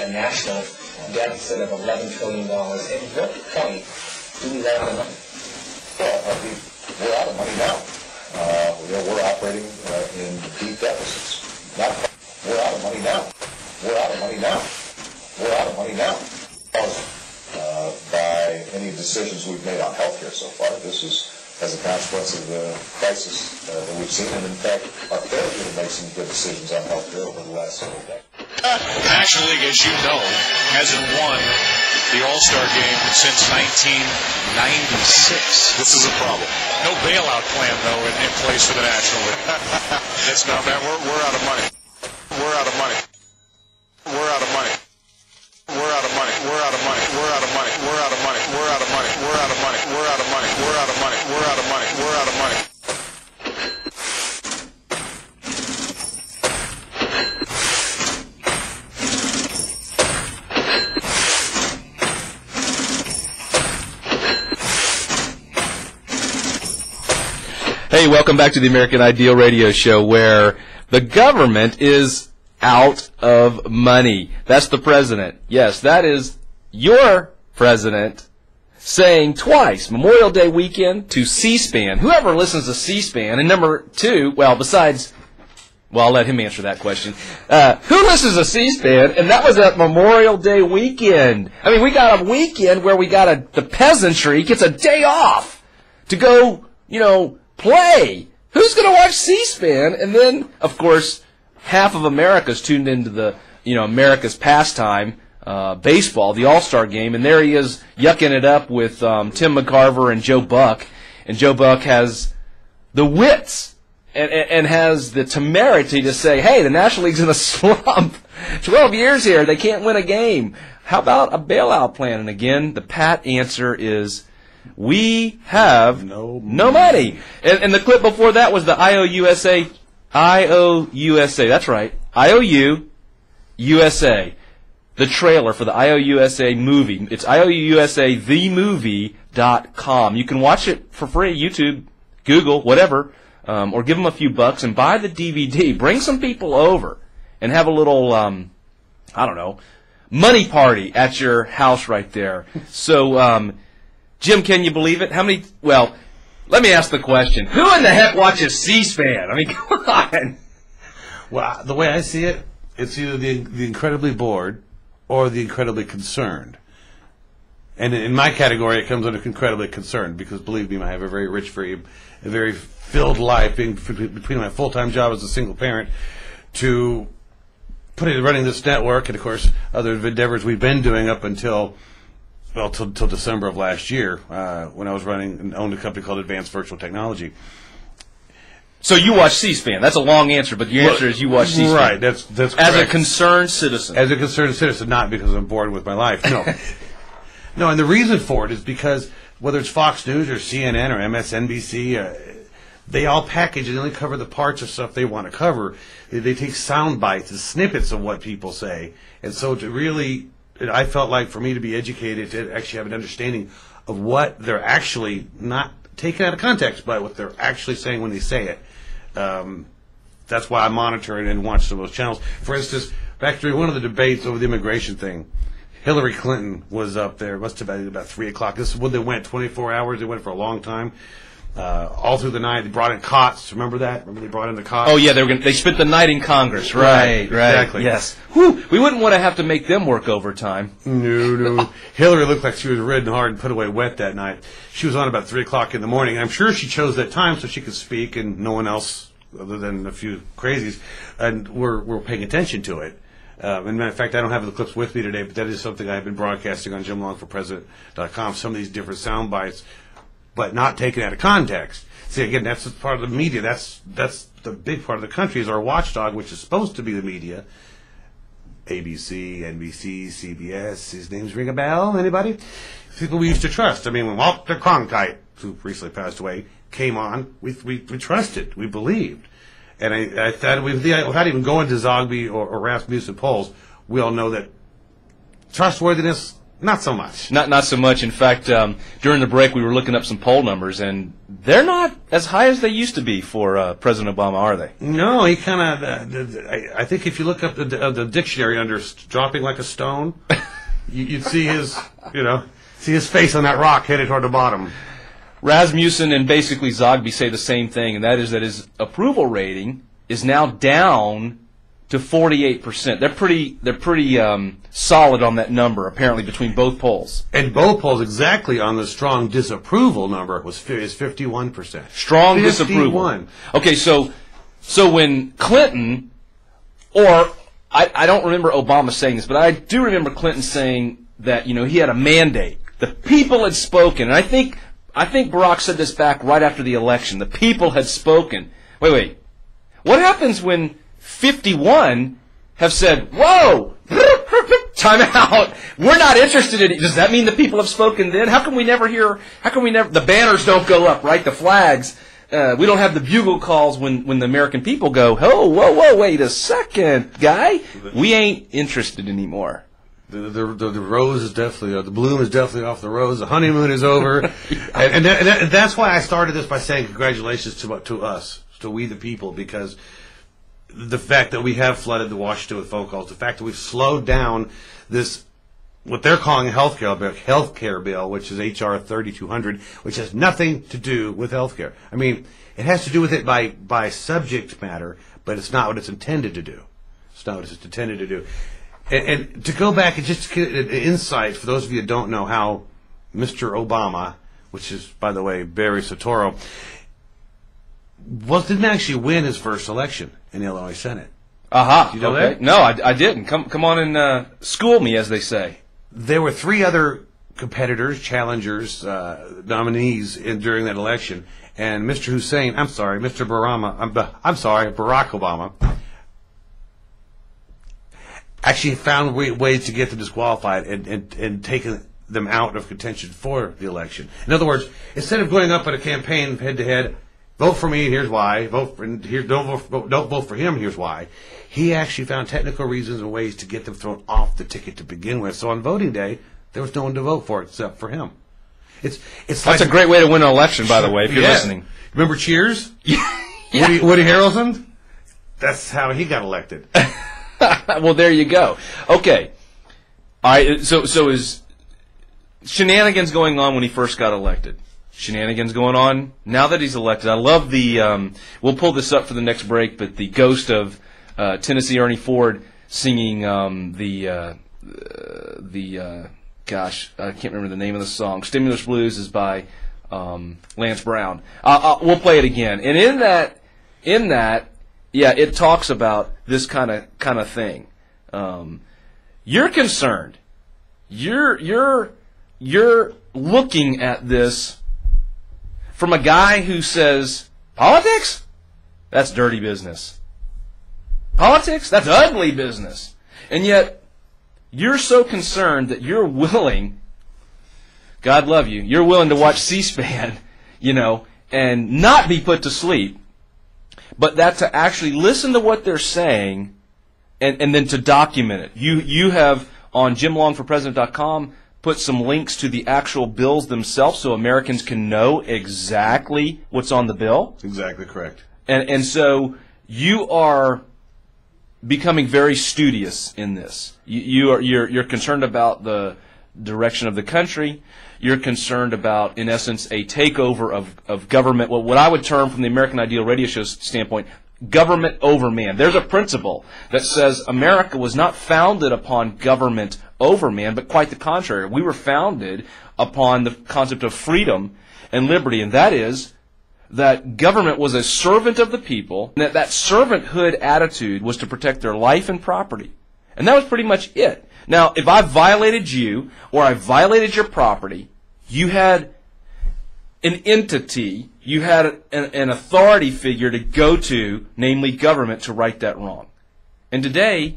a national deficit of $11 trillion. At what point do we run out of money? Well, we're out of money now. We're operating in deep deficits. We're out of money now. We're out of money now. We're out of money now. By any decisions we've made on healthcare so far, this is as a consequence of the crisis that we've seen, and in fact, our failure to make some good decisions on healthcare over the last several decades. National League, as you know, hasn't won the All-Star game since 1996. This is a problem. No bailout plan, though, in place for the National League. It's not, man. We're out of money. We're out of money. We're out of money. We're out of money. We're out of money. We're out of money. We're out of money. We're out of money. We're out of money. We're out of money. We're out of money. We're out of money. We're out of money. Hey, welcome back to the American Ideal Radio Show, where the government is out of money. That's the president. Yes, that is your president saying twice, Memorial Day weekend, to C-SPAN. Whoever listens to C-SPAN, and number two, well, besides, well, I'll let him answer that question. Who listens to C-SPAN? And that was at Memorial Day weekend. I mean, we got a weekend where we got the peasantry gets a day off to go, play. Who's going to watch C-SPAN? And then, of course, half of America's tuned into the, America's pastime, baseball, the All-Star game, and there he is yucking it up with Tim McCarver and Joe Buck. And Joe Buck has the wits and has the temerity to say, hey, the National League's in a slump. 12 years here, they can't win a game. How about a bailout plan? And again, the pat answer is, we have no money. And the clip before that was the IOUSA, that's right, IOUSA, the trailer for the IOUSA movie. It's IOUSAthemovie.com. You can watch it for free, YouTube, Google, whatever, or give them a few bucks and buy the DVD. Bring some people over and have a little, money party at your house right there. So, Jim, can you believe it? Well, let me ask the question. Who in the heck watches C-SPAN? I mean, come on. Well, the way I see it, it's either the incredibly bored or the incredibly concerned. And in my category, it comes under incredibly concerned because, believe me, I have a very rich, a very filled life being between my full-time job as a single parent to running this network and, of course, other endeavors we've been doing up until till December of last year, when I was running and owned a company called Advanced Virtual Technology. So you watch C-SPAN. That's a long answer, but your answer is you watch C-SPAN. Right, that's correct. As a concerned citizen. As a concerned citizen, not because I'm bored with my life. No. No, and the reason for it is because whether it's Fox News or CNN or MSNBC, they all package and only cover the parts of stuff they want to cover. They take sound bites and snippets of what people say. And so I felt like for me to be educated, to actually have an understanding of what they're actually not taken out of context, but what they're actually saying when they say it. That's why I monitor it and watch some of those channels. For instance, back during one of the debates over the immigration thing, Hillary Clinton was up there. It must have been about 3 o'clock. This is when they went 24 hours. They went for a long time. All through the night, they brought in cots. Remember that? Remember they brought in the cots? Oh yeah, they spent the night in Congress. Right. Exactly. Yes. Whew, we wouldn't want to have to make them work overtime. No. Hillary looked like she was ridden hard and put away wet that night. She was on about 3 o'clock in the morning. I'm sure she chose that time so she could speak, and no one else, other than a few crazies, and we're paying attention to it. In fact, I don't have the clips with me today, but that is something I've been broadcasting on JimLongForPresident.com. Some of these different sound bites, but not taken out of context. See, again, that's part of the media. That's the big part of the country is our watchdog, which is supposed to be the media. ABC, NBC, CBS. His names ring a bell? Anybody? People we used to trust. I mean, when Walter Cronkite, who recently passed away, came on, we trusted. We believed. And I thought, without even going to Zogby or Rasmussen polls, we all know that trustworthiness Not so much. Not so much. In fact, during the break, we were looking up some poll numbers, and they're not as high as they used to be for President Obama, are they? No, he kind of. I think if you look up the dictionary under "dropping like a stone," you'd see his, see his face on that rock headed toward the bottom. Rasmussen and basically Zogby say the same thing, and that is that his approval rating is now down to 48%. They're pretty solid on that number, apparently, between both polls. And both polls exactly on the strong disapproval number is 51%. Strong disapproval. Okay, so when Clinton, or I don't remember Obama saying this, but I do remember Clinton saying that he had a mandate. The people had spoken, and I think Barack said this back right after the election. The people had spoken. Wait. What happens when 51 have said, whoa, time out, we're not interested in it? Does that mean the people have spoken then? How can we never, the banners don't go up, right? The flags, we don't have the bugle calls when the American people go, oh, whoa, wait a second, guy, we ain't interested anymore. The rose is definitely, the bloom is definitely off the rose, the honeymoon is over, and that's why I started this by saying congratulations to us, to we the people, because the fact that we have flooded the Washington with phone calls, the fact that we've slowed down this, what they're calling a healthcare bill, which is H.R. 3200, which has nothing to do with healthcare. I mean, it has to do with it by subject matter, but it's not what it's intended to do. It's not what it's intended to do. And to go back and just get an insight, for those of you that don't know how Mr. Obama, which is, by the way, Barry Soetoro, didn't actually win his first election in the Illinois Senate. Aha. You know okay. that? No, I didn't. Come on and school me, as they say. There were 3 other competitors, challengers, nominees during that election, and Mr. Barack Obama, actually found ways to get them disqualified and taken them out of contention for the election. In other words, instead of going up at a campaign head-to-head, vote for me, here's why. Don't vote for him, here's why. He actually found technical reasons and ways to get them thrown off the ticket to begin with. So on voting day, there was no one to vote for except for him. That's a great way to win an election, by the way, if you're listening. Remember Cheers? Yeah. Woody Harrelson? That's how he got elected. Well, there you go. Okay. All right. So is shenanigans going on when he first got elected? Shenanigans going on now that he's elected. I love the. We'll pull this up for the next break, but the ghost of Tennessee Ernie Ford singing gosh, I can't remember the name of the song. Stimulus Blues is by Lance Brown. We'll play it again, and in that. Yeah, it talks about this kind of thing. You're concerned. You're looking at this from a guy who says, politics? That's dirty business. Politics? That's ugly business. And yet, you're so concerned that you're willing, God love you, you're willing to watch C-SPAN, and not be put to sleep. But that to actually listen to what they're saying and then to document it. You have, on JimLongForPresident.com, put some links to the actual bills themselves so Americans can know exactly what's on the bill. Exactly correct. And so you are becoming very studious in this. You're concerned about the direction of the country. You're concerned about, in essence, a takeover of government, what I would term from the American Ideal Radio Show standpoint, government over man. There's a principle that says America was not founded upon government over man, but quite the contrary. We were founded upon the concept of freedom and liberty, and that is that government was a servant of the people, and that servanthood attitude was to protect their life and property. And that was pretty much it. Now, if I violated you, or I violated your property, you had an entity, you had an authority figure to go to, namely government, to right that wrong. And today,